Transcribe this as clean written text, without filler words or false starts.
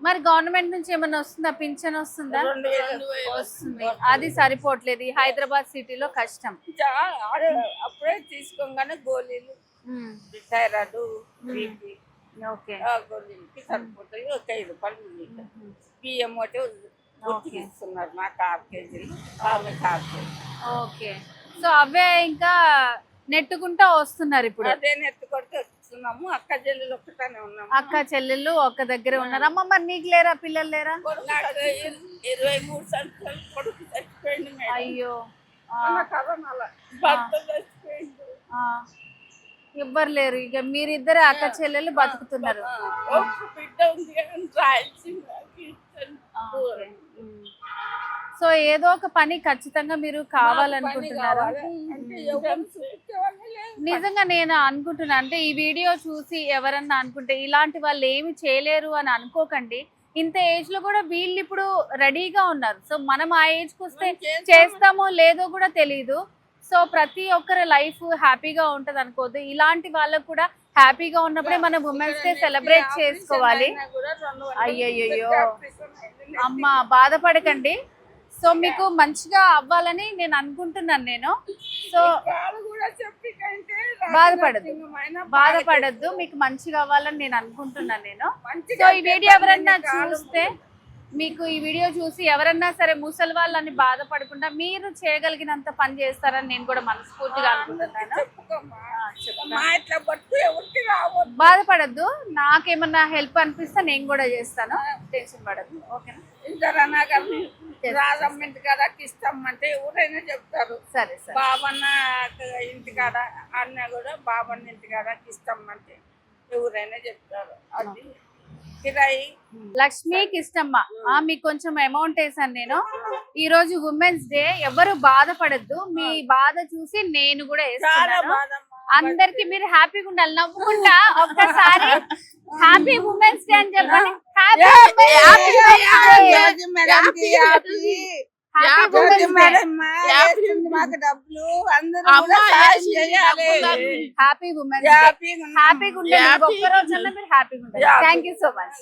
మరి గవర్నమెంట్ నుంచి ఏమన్నా వస్తుందా, పింఛన్ వస్తుందా? 2000 వస్తుంది. అది సరిపోవట్లేదు. ఈ హైదరాబాద్ సిటీలో కష్టం. అప్పుడే తీసుకోగానే గోళీలు థైరాయిడ్ బీపీ ఓకే గోళీలకి సరిపోతాయి. ఒక 5 రూపాయలు బియ్యం ఒకటి ఇస్తున్నారు. నాకు 6 కేజీలు ఆమెకి 6 కేజీలు. ఓకే. సో అవే ఇంకా నెట్టుకుంటా వస్తున్నారు ఇప్పుడు. అదే నెట్టుకొడితే వస్తున్నాము. అక్క చెల్లెలు ఒక్కటానే ఉన్నాము. అక్క చెల్లెళ్ళు ఒక్క దగ్గర ఉన్నారు. అమ్మ మరి నీకు లేరా, పిల్లలు లేరా? నాకు 23 సంవత్సరాలు కొడుకు చచ్చిపోయింది మేడం. అయ్యో కరోనాలో భర్త చచ్చిపోయింది. ఎవ్వరు లేరు. ఇక మీరిద్దరు అక్క చెల్లెలు బతుకుతున్నారు. ఒక బిడ్డ ఉంది కానీ రాయలసీమకి సో ఏదో ఒక పని ఖచ్చితంగా మీరు కావాలనుకుంటున్నారు. నిజంగా నేను అనుకుంటున్నా, అంటే ఈ వీడియో చూసి ఎవరన్నా అనుకుంటే ఇలాంటి వాళ్ళు ఏమి చేయలేరు అని అనుకోకండి. ఇంత ఏజ్ లో కూడా వీళ్ళు ఇప్పుడు రెడీగా ఉన్నారు. సో మనం ఆ ఏజ్ కి వస్తే చేస్తామో లేదో కూడా తెలియదు. సో ప్రతి ఒక్కరి లైఫ్ హ్యాపీగా ఉంటది అనుకోవద్దు. ఇలాంటి వాళ్ళకు కూడా హ్యాపీగా ఉన్నప్పుడే మనం ఉమెన్స్ డే సెలబ్రేట్ చేసుకోవాలి. అయ్యయ్యో అమ్మ బాధపడకండి. సో మీకు మంచిగా అవ్వాలని నేను అనుకుంటున్నాను. నేను సో బాధపడద్దు, మీకు మంచిగా అవ్వాలని నేను అనుకుంటున్నాను. నేను సో ఈ వీడియో ఎవరన్నా చూస్తే, మీకు ఈ వీడియో చూసి ఎవరన్నా సరే ముసలి వాళ్ళని బాధపడకుండా మీరు చేయగలిగినంత పని చేస్తారని నేను కూడా మనస్ఫూర్తిగా అనుకుంటున్నాను. బాధపడద్దు, నాకేమన్నా హెల్ప్ అనిపిస్తే నేను కూడా చేస్తాను. టెన్షన్ పడద్దు. ఓకేనా? రాజమ్మ ఇంటికాడకి ఇస్తామంటే ఎవరైనా చెప్తారు. సరే సరే. బాబన్న ఇంటికాడ అన్న కూడా బాబన్న ఇంటికాడకి ఇస్తామంటే ఎవరైనా చెప్తారు. అది కిరాయి. లక్ష్మికి ఇష్టమ్మ మీకు కొంచెం అమౌంట్ వేసాను నేను. ఈ రోజు ఉమెన్స్ డే. ఎవరు బాధపడద్దు, మీ బాధ చూసి నేను కూడా వేస్తున్నాను. అందరికి మీరు హ్యాపీగా ఉండాలి, నవ్వుకుంటా. ఒక్కసారి హ్యాపీ ఉమెన్స్ డే అని చెప్పండి. మాకు డబ్బులు అందరూ హ్యాపీ ఉమెన్స్ డే. హ్యాపీగా ఉండాలి. ఒక్క రోజన్నా మీరు హ్యాపీగా ఉండాలి. Thank you so much.